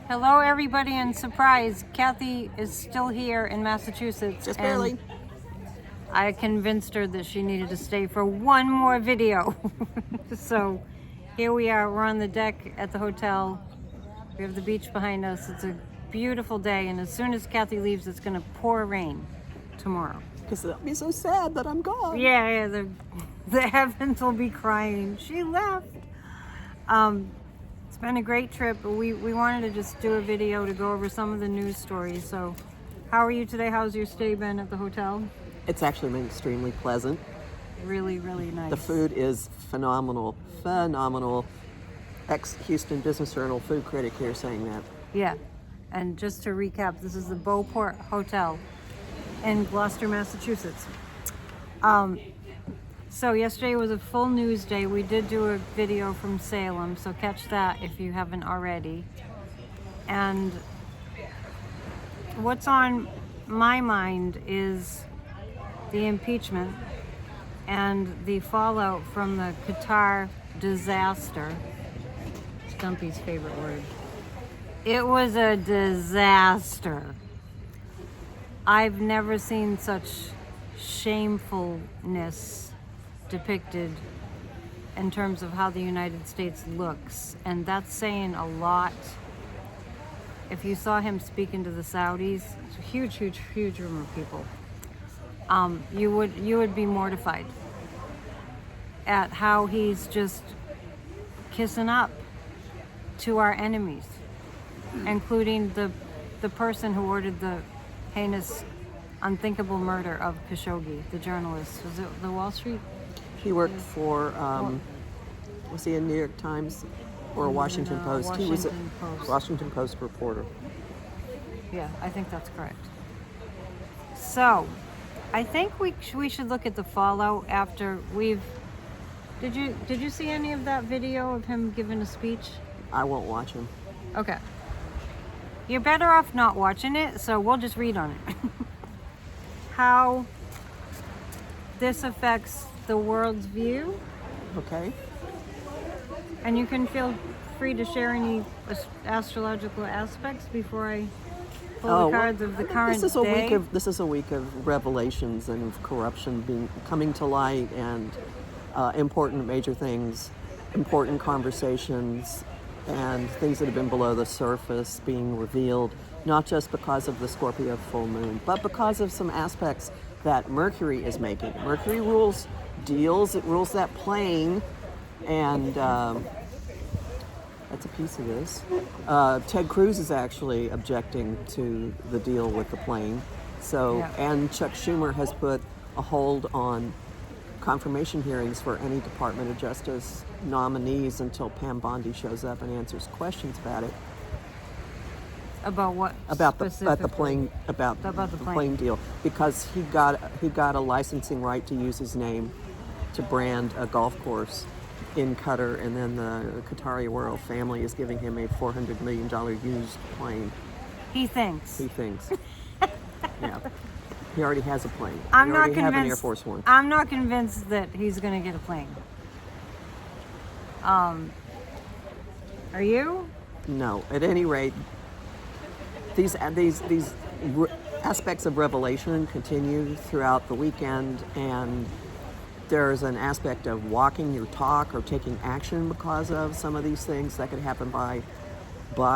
Hello, everybody, and surprise, Kathy is still here in Massachusetts. Just and barely. I convinced her that she needed to stay for one more video. So here we are, we're on the deck at the hotel. We have the beach behind us. It's a beautiful day, and as soon as Kathy leaves, it's going to pour rain tomorrow. Because it'll be so sad that I'm gone. Yeah, the heavens will be crying. She left. It's been a great trip, but we wanted to just do a video to go over some of the news stories. So, how are you today? How's your stay been at the hotel? It's actually been extremely pleasant. Really, really nice. The food is phenomenal. Phenomenal. Ex-Houston Business Journal food critic here saying that. Yeah, and just to recap, this is the Beauport Hotel in Gloucester, Massachusetts. So yesterday was a full news day. We did do a video from Salem, so catch that if you haven't already. And what's on my mind is the impeachment and the fallout from the Qatar disaster. Stumpy's favorite word. It was a disaster. I've never seen such shamefulness depicted in terms of how the United States looks, and that's saying a lot. If you saw him speaking to the Saudis, it's a huge room of people, you would be mortified at how he's just kissing up to our enemies, including the person who ordered the heinous, unthinkable murder of Khashoggi, the journalist. Was it the Wall Street? He worked for, was he a New York Times or a Washington Post? He was a Post. Washington Post reporter. Yeah, I think that's correct. So, I think we should look at the fallout after we've... Did you see any of that video of him giving a speech? I won't watch him. Okay. You're better off not watching it, so we'll just read on it. How this affects the world's view. Okay. And you can feel free to share any astrological aspects before I pull the cards of the current This is day. a week of revelations and of corruption coming to light, and important major things, important conversations, and things that have been below the surface being revealed, not just because of the Scorpio full moon, but because of some aspects that Mercury is making. Mercury rules deals, it rules that plane, and that's a piece of this. Ted Cruz is actually objecting to the deal with the plane. So, Yeah. And Chuck Schumer has put a hold on confirmation hearings for any Department of Justice nominees until Pam Bondi shows up and answers questions about it. About what? About the specifically? plane deal, because he got a licensing right to use his name to brand a golf course in Qatar, and then the Qatari royal family is giving him a $400 million used plane. He thinks. Yeah. He already has a plane. I'm he not already convinced. have an Air Force One. I'm not convinced that he's going to get a plane. Are you? No. At any rate, these aspects of revelation continue throughout the weekend, and there's an aspect of walking your talk or taking action because of some of these things that could happen by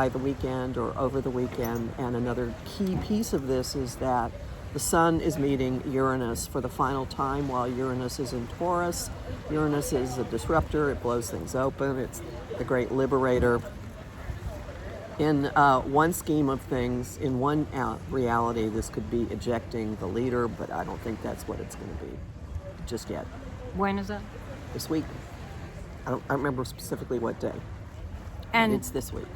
the weekend or over the weekend. And another key piece of this is that the Sun is meeting Uranus for the final time while Uranus is in Taurus. Uranus is a disruptor. It blows things open. It's the great liberator. In one scheme of things, in one reality, this could be ejecting the leader, but I don't think that's what it's going to be just yet. When is that? This week. I remember specifically what day. And it's this week.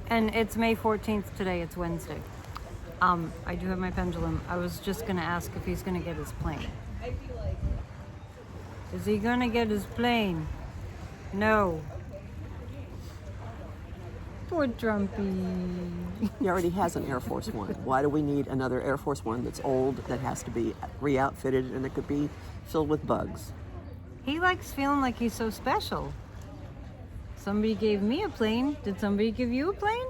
And it's May 14th today. It's Wednesday. I do have my pendulum. I was just going to ask if he's going to get his plane. Is he going to get his plane? No. Poor Trumpy. He already has an Air Force One. Why do we need another Air Force One that's old, that has to be re-outfitted, and it could be filled with bugs? He likes feeling like he's so special. Somebody gave me a plane. Did somebody give you a plane?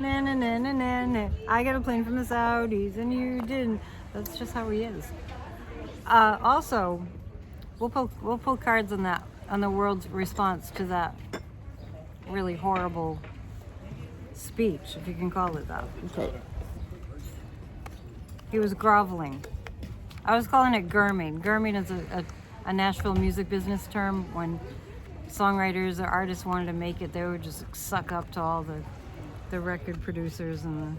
Na, na, na, na, na, na. I got a plane from the Saudis and you didn't. That's just how he is. Also, we'll pull cards on that, on the world's response to that really horrible speech, if you can call it that. Okay. He was groveling. I was calling it gurming. Gurming is a Nashville music business term. When songwriters or artists wanted to make it, they would just suck up to all the record producers and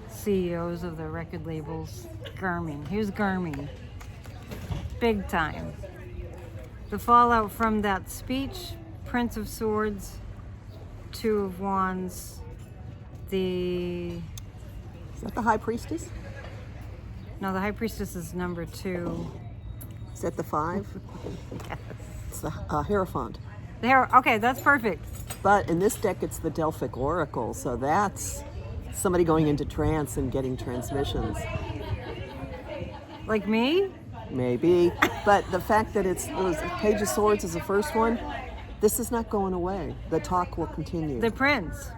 the CEOs of the record labels. Gurming. He was gurming. Big time. The fallout from that speech, Prince of Swords, Two of Wands, Is that the High Priestess? No, the High Priestess is number 2. Is that the 5? Yes. It's the Hierophant. Okay, that's perfect. But in this deck, it's the Delphic Oracle, so that's somebody going into trance and getting transmissions. Like me? Maybe. But the fact that it was Page of Swords is the first one, this is not going away. The talk will continue. The Prince.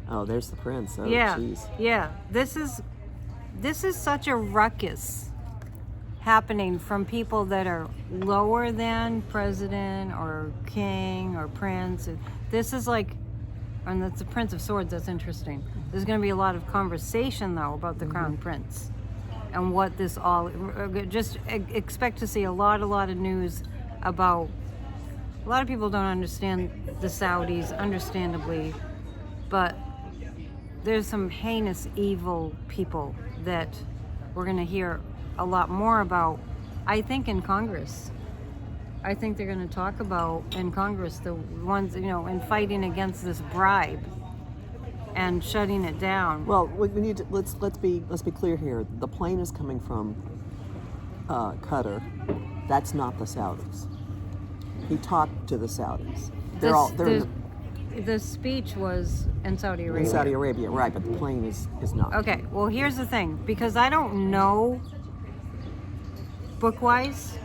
Oh, there's the Prince. Oh, Yeah. jeez. Yeah. This is such a ruckus happening from people that are lower than president or king or prince. This is like, and that's the Prince of Swords. That's interesting. There's going to be a lot of conversation though about the Crown Prince and what this all. Just expect to see a lot of news about. A lot of people don't understand the Saudis, understandably, but there's some heinous, evil people that we're going to hear a lot more about, I think, in Congress. I think they're going to talk about in Congress the ones, in fighting against this bribe and shutting it down. Well, we need to, let's be clear here. The plane is coming from Qatar. That's not the Saudis. He talked to the Saudis. The speech was in Saudi Arabia. In Saudi Arabia, right? But the plane is not. Okay. Well, here's the thing, because I don't know book-wise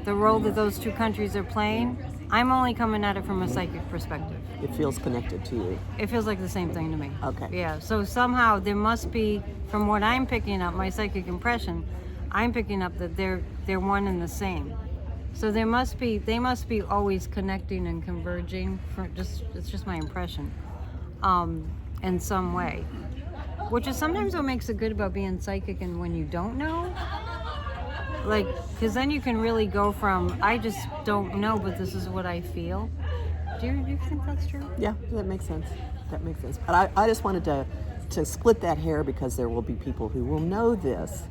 the role that those two countries are playing. I'm only coming at it from a psychic perspective. It feels connected to you. It feels like the same thing to me. Okay. Yeah. So somehow there must be, from what I'm picking up, my psychic impression, I'm picking up that they're one and the same. So they must be always connecting and converging. It's just my impression, in some way, which is sometimes what makes it good about being psychic and when you don't know, like, because then you can really go from I just don't know, but this is what I feel. Do you think that's true? Yeah, that makes sense. But I just wanted to split that hair because there will be people who will know this.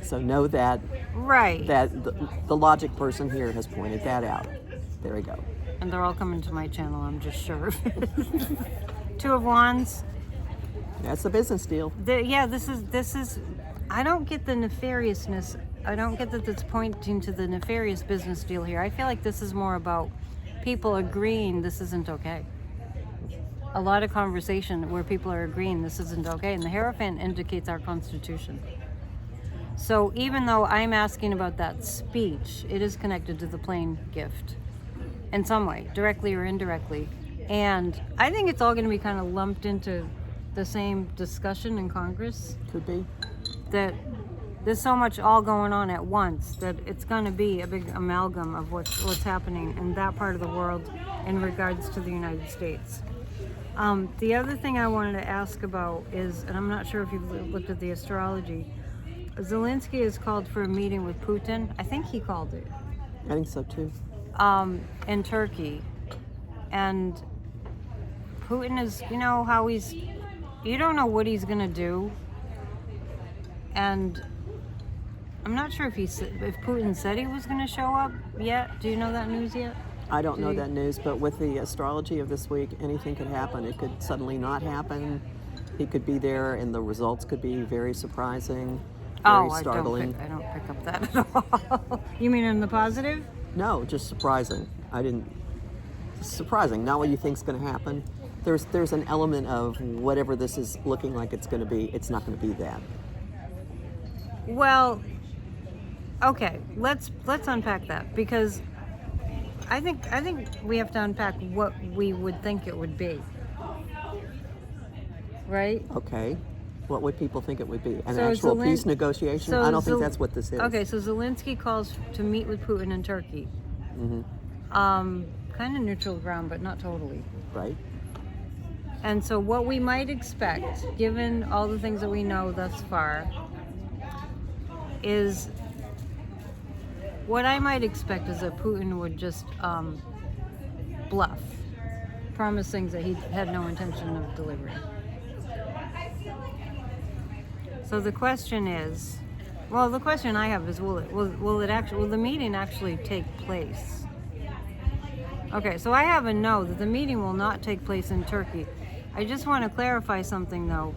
So know that Right. that the logic person here has pointed that out. There we go. And they're all coming to my channel, I'm just sure. Two of Wands. That's a business deal. This is. I don't get the nefariousness. I don't get that it's pointing to the nefarious business deal here. I feel like this is more about people agreeing this isn't okay. A lot of conversation where people are agreeing this isn't okay, and the Hierophant indicates our Constitution. So even though I'm asking about that speech, it is connected to the plane gift in some way, directly or indirectly. And I think it's all going to be kind of lumped into the same discussion in Congress. Could be. That there's so much all going on at once that it's going to be a big amalgam of what's happening in that part of the world in regards to the United States. The other thing I wanted to ask about is, and I'm not sure if you've looked at the astrology, Zelensky has called for a meeting with Putin. I think he called it. I think so too. In Turkey. And Putin is, how you don't know what he's going to do. And I'm not sure if Putin said he was going to show up yet. Do you know that news yet? I don't know that news, but with the astrology of this week, anything could happen. It could suddenly not happen. He could be there and the results could be very surprising. Very startling. I don't pick up that at all. You mean in the positive? No, just surprising. Surprising. Not what you think's going to happen. There's an element of whatever this is looking like it's going to be. It's not going to be that. Well, okay. Let's unpack that, because I think we have to unpack what we would think it would be. right? Okay. What would people think it would be? An So actual peace negotiation? I don't think that's what this is. Okay, so Zelensky calls to meet with Putin in Turkey. Kind of neutral ground, but not totally. Right. And so what we might expect, given all the things that we know thus far, is what I might expect is that Putin would just bluff, promise things that he had no intention of delivering. So the question is, well, the question I have is, will the meeting actually take place? Okay, so I have a no that the meeting will not take place in Turkey. I just want to clarify something though.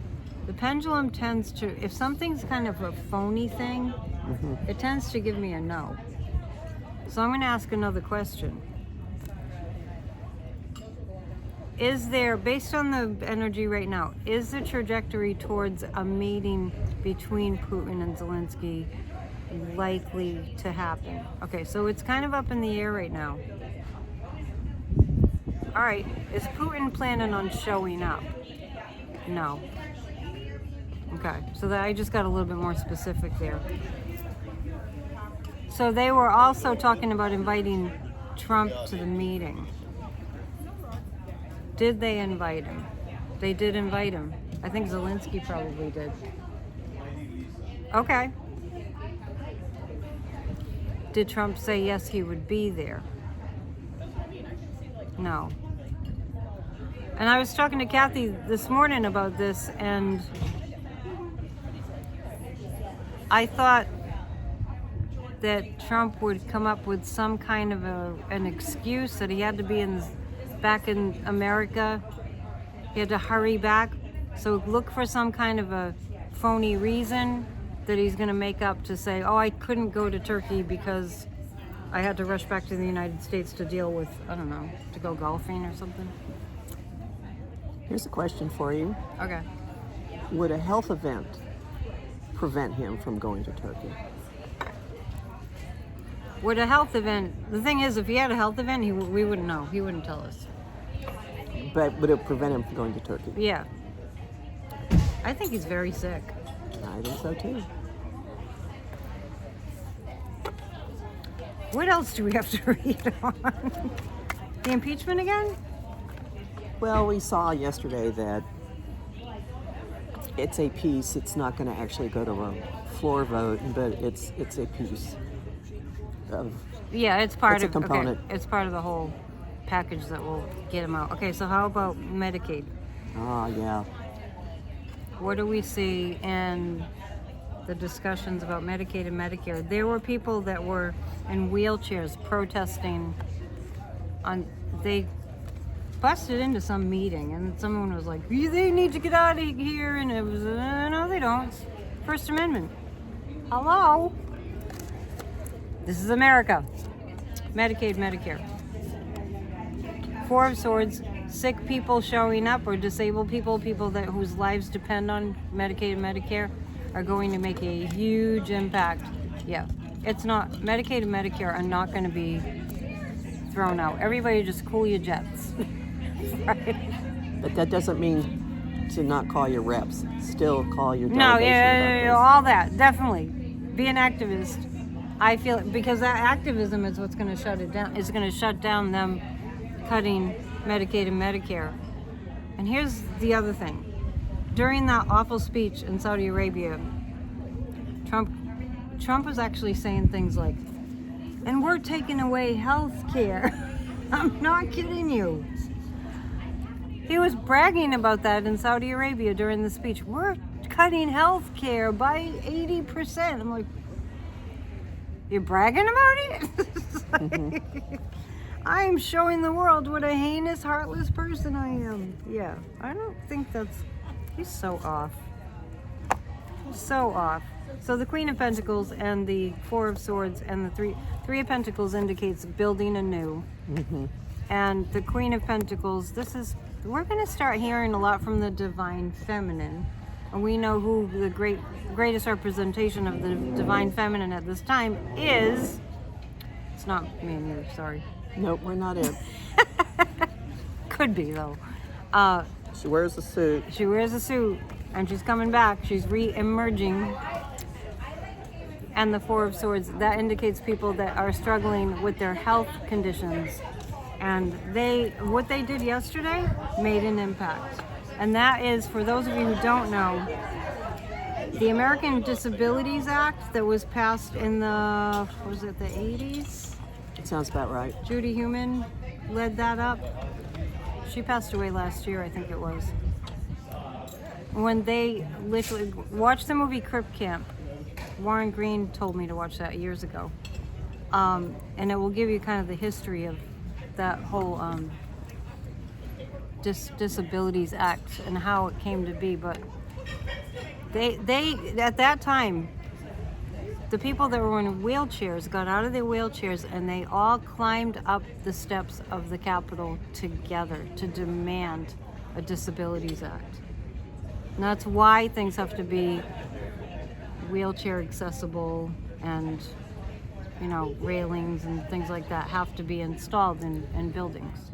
The pendulum tends to, if something's kind of a phony thing, it tends to give me a no. So I'm going to ask another question. Is there, based on the energy right now, is the trajectory towards a meeting between Putin and Zelensky likely to happen? Okay, so it's kind of up in the air right now. All right, is Putin planning on showing up? No. Okay, so that I just got a little bit more specific there. So they were also talking about inviting Trump to the meeting. Did they invite him? They did invite him. I think Zelensky probably did. Okay. Did Trump say yes, he would be there? No. And I was talking to Kathy this morning about this, and I thought that Trump would come up with some kind of an excuse that he had to be back in America. He had to hurry back. So look for some kind of a phony reason that he's going to make up to say, oh, I couldn't go to Turkey because I had to rush back to the United States to deal with, I don't know, to go golfing or something. Here's a question for you. Okay. Would a health event prevent him from going to Turkey? Would a health event, the thing is, if he had a health event, we wouldn't know. He wouldn't tell us. But would it prevent him from going to Turkey? Yeah. I think he's very sick. I think so too. What else do we have to read on? The impeachment again? Well, we saw yesterday that it's a piece. It's not going to actually go to a floor vote, but it's a piece of. Yeah, it's part It's a of component. Okay, it's part of the whole package that will get him out. Okay, so how about Medicaid? Oh yeah. What do we see in the discussions about Medicaid and Medicare? There were people that were in wheelchairs protesting they busted into some meeting, and someone was like, they need to get out of here, and it was, no they don't. First Amendment. Hello? This is America. Medicaid, Medicare. Four of Swords, sick people showing up, or disabled people whose lives depend on Medicaid and Medicare, are going to make a huge impact. Yeah, it's not, Medicaid and Medicare are not going to be thrown out. Everybody just cool your jets. Right? But that doesn't mean to not call your reps. Still call your No, delegation yeah, about all that, definitely. Be an activist. I feel, because that activism is what's going to shut it down. It's going to shut down them cutting Medicaid and Medicare. And here's the other thing. During that awful speech in Saudi Arabia, Trump was actually saying things like, and we're taking away health care. I'm not kidding you. He was bragging about that in Saudi Arabia during the speech. We're cutting health care by 80%. I'm like, you're bragging about it? I'm showing the world what a heinous, heartless person I am. Yeah, I don't think he's so off. So off. So the Queen of Pentacles and the Four of Swords and the Three of Pentacles indicates building anew. And the Queen of Pentacles, we're going to start hearing a lot from the Divine Feminine. And we know who the greatest representation of the Divine Feminine at this time is. It's not me and you, sorry. Nope, we're not it. Could be, though. She wears a suit. She wears a suit, and she's coming back. She's re-emerging. And the Four of Swords, that indicates people that are struggling with their health conditions. And what they did yesterday made an impact. And that is, for those of you who don't know, the American Disabilities Act that was passed in the 80s? It sounds about right. Judy Heumann led that up. She passed away last year, I think it was. When they literally watched the movie Crip Camp. Warren Green told me to watch that years ago. And it will give you kind of the history of that whole Disabilities Act and how it came to be. But they at that time, the people that were in wheelchairs got out of their wheelchairs and they all climbed up the steps of the Capitol together to demand a Disabilities Act. And that's why things have to be wheelchair accessible, and railings and things like that have to be installed in buildings.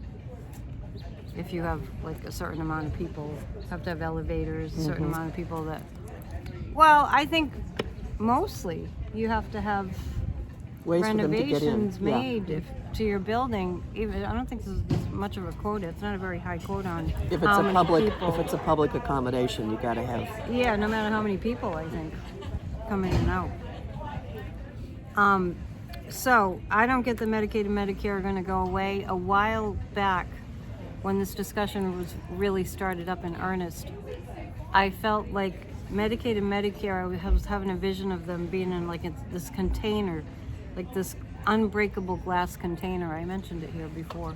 If you have like a certain amount of people, have to have elevators, a certain amount of people that, well, I think mostly you have to have Ways renovations for them to get in. made to your building. Even I don't think this is much of a quota. It's not a very high quota on If how it's a many public, people. if it's a public accommodation, you got to have. Yeah, no matter how many people, I think, come in and out. So I don't get the Medicaid and Medicare are going to go away. A while back, when this discussion was really started up in earnest, I felt like Medicaid and Medicare, I was having a vision of them being in like this container, like this unbreakable glass container. I mentioned it here before.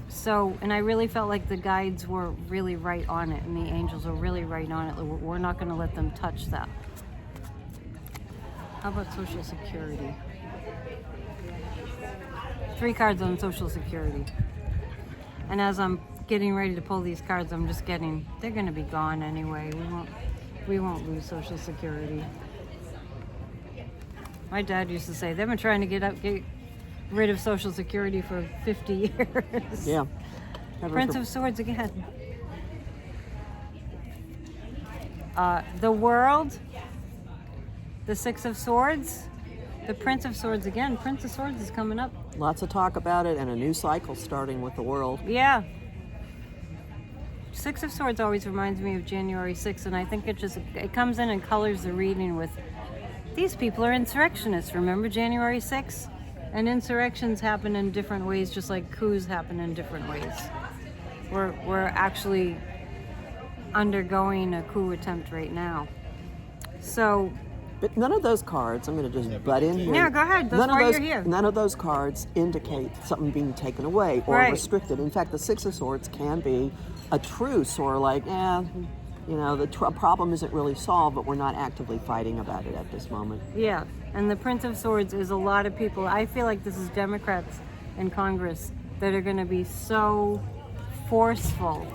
So, and I really felt like the guides were really right on it, and the angels were really right on it. We're not going to let them touch that. How about Social Security? 3 cards on Social Security. And as I'm getting ready to pull these cards, I'm just getting, they're going to be gone anyway. We won't lose Social Security. My dad used to say, they've been trying to get rid of Social Security for 50 years. Yeah. Prince of Swords again. The World, the Six of Swords, the Prince of Swords again. Prince of Swords is coming up. Lots of talk about it, and a new cycle starting with the world. Yeah. Six of Swords always reminds me of January 6th, and I think it comes in and colors the reading with, these people are insurrectionists. Remember January 6th? And insurrections happen in different ways, just like coups happen in different ways. We're actually undergoing a coup attempt right now. So, but none of those cards, I'm going to just butt in here. Yeah, go ahead. That's why you're here. None of those cards indicate something being taken away or restricted. In fact, the Six of Swords can be a truce, or like, the problem isn't really solved, but we're not actively fighting about it at this moment. Yeah, and the Prince of Swords is a lot of people. I feel like this is Democrats in Congress that are going to be so forceful.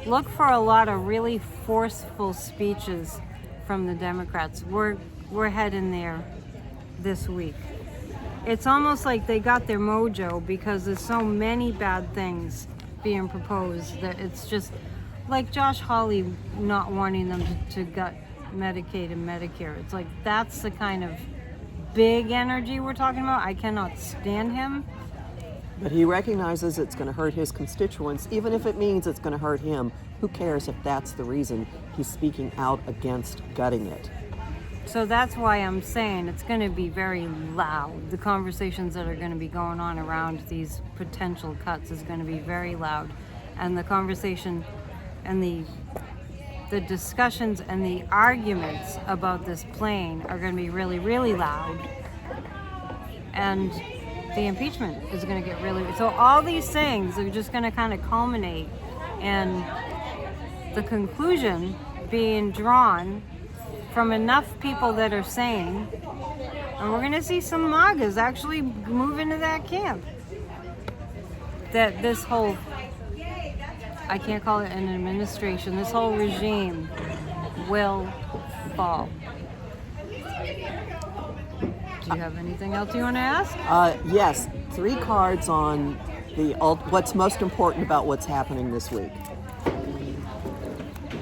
Look for a lot of really forceful speeches from the Democrats. We're heading there this week. It's almost like they got their mojo because there's so many bad things being proposed that it's just like Josh Hawley not wanting them to gut Medicaid and Medicare. It's like that's the kind of big energy we're talking about. I cannot stand him. But he recognizes it's going to hurt his constituents, even if it means it's going to hurt him. Who cares if that's the reason he's speaking out against gutting it? So that's why I'm saying it's going to be very loud. The conversations that are going to be going on around these potential cuts is going to be very loud. And the conversation and the discussions and the arguments about this plane are going to be really, really loud. And the impeachment is going to get really... So all these things are just going to kind of culminate in the conclusion being drawn from enough people that are sane, and we're going to see some MAGAs actually move into that camp. That this whole, I can't call it an administration, this whole regime will fall. Do you have anything else you want to ask? Yes, 3 cards on what's most important about what's happening this week.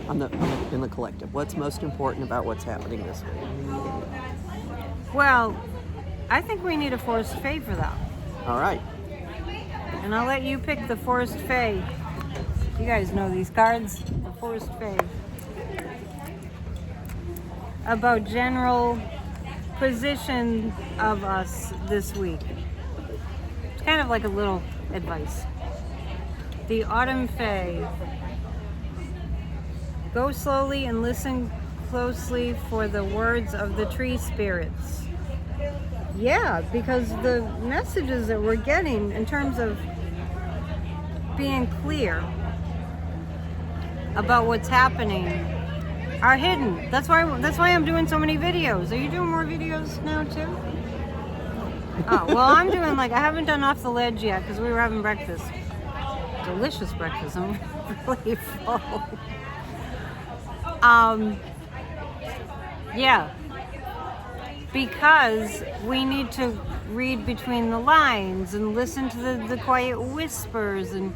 in the collective? What's most important about what's happening this week? Well, I think we need a Forest Fae for that. All right. And I'll let you pick the Forest Fae. You guys know these cards. The Forest Fae. About general position of us this week. It's kind of like a little advice. The Autumn Fae. Go slowly and listen closely for the words of the tree spirits. Yeah, because the messages that we're getting in terms of being clear about what's happening are hidden. That's why I'm doing so many videos. Are you doing more videos now too? Oh, well, I'm doing I haven't done Off the Ledge yet because we were having breakfast. Delicious breakfast. I'm really full. Yeah. Because we need to read between the lines and listen to the quiet whispers, and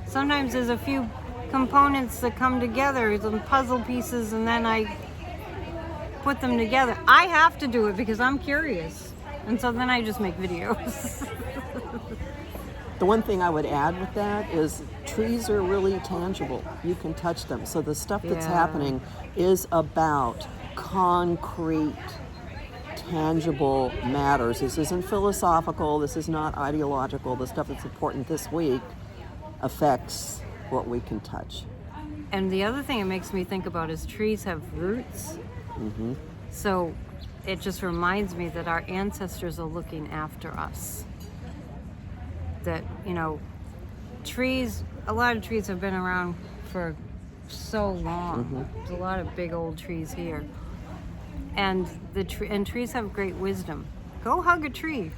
sometimes there's a few components that come together, some puzzle pieces, and then I put them together. I have to do it because I'm curious, and so then I just make videos. The one thing I would add with that is trees are really tangible. You can touch them. So the stuff that's happening is about concrete, tangible matters. This isn't philosophical. This is not ideological. The stuff that's important this week affects what we can touch. And the other thing it makes me think about is trees have roots. Mm-hmm. So it just reminds me that our ancestors are looking after us. That, trees, a lot of trees have been around for so long. Mm-hmm. There's a lot of big old trees here. And trees have great wisdom. Go hug a tree.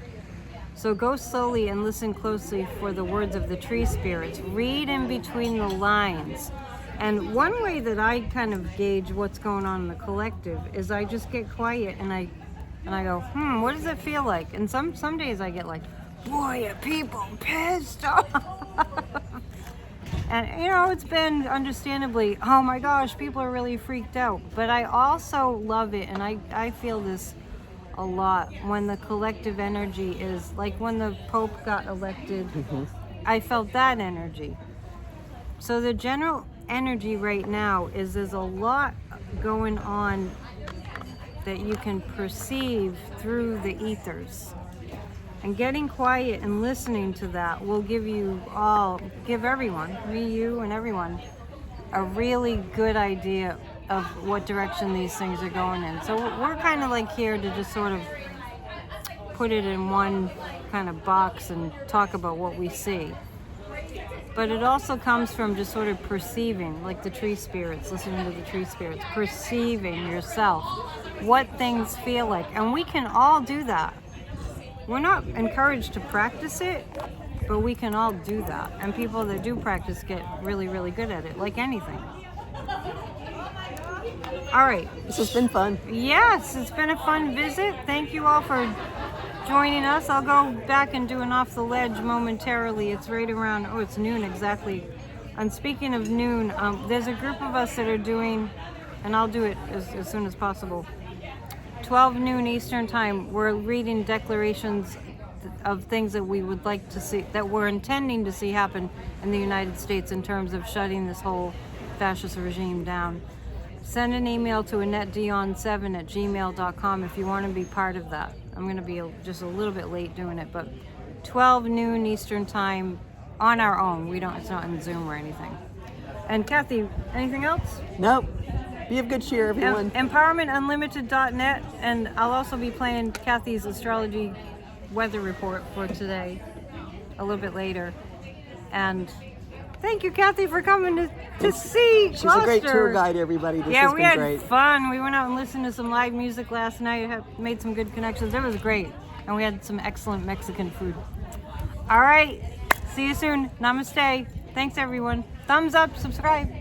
So go slowly and listen closely for the words of the tree spirits. Read in between the lines. And one way that I kind of gauge what's going on in the collective is I just get quiet and I go, what does it feel like? And some days I get like, boy, are people pissed off. And it's been understandably, oh my gosh, people are really freaked out. But I also love it, and I feel this a lot when the collective energy is like when the Pope got elected. Mm-hmm. I felt that energy. So the general energy right now is there's a lot going on that you can perceive through the ethers. And getting quiet and listening to that will give everyone, me, you, and everyone, a really good idea of what direction these things are going in. So we're kind of like here to just sort of put it in one kind of box and talk about what we see. But it also comes from just sort of perceiving, like the tree spirits, listening to the tree spirits, perceiving yourself, what things feel like. And we can all do that. We're not encouraged to practice it, but we can all do that. And people that do practice get really, really good at it, like anything. All right. This has been fun. Yes, it's been a fun visit. Thank you all for joining us. I'll go back and do an Off the Ledge momentarily. It's right around, it's noon exactly. And speaking of noon, there's a group of us that are doing, and I'll do it as soon as possible, 12 noon Eastern time, we're reading declarations of things that we would like to see, that we're intending to see happen in the United States in terms of shutting this whole fascist regime down. Send an email to AnnetteDion7@gmail.com if you want to be part of that. I'm going to be just a little bit late doing it, but 12 noon Eastern time on our own. It's not in Zoom or anything. And Kathy, anything else? Nope. Be of good cheer, everyone. EmpowermentUnlimited.net, and I'll also be playing Kathy's astrology weather report for today a little bit later. And thank you, Kathy, for coming to see She's Gloucester. a great tour guide, everybody. This has we been had great. fun. We went out and listened to some live music last night. Made some good connections. It was great. And we had some excellent Mexican food. All right. See you soon. Namaste. Thanks, everyone. Thumbs up. Subscribe.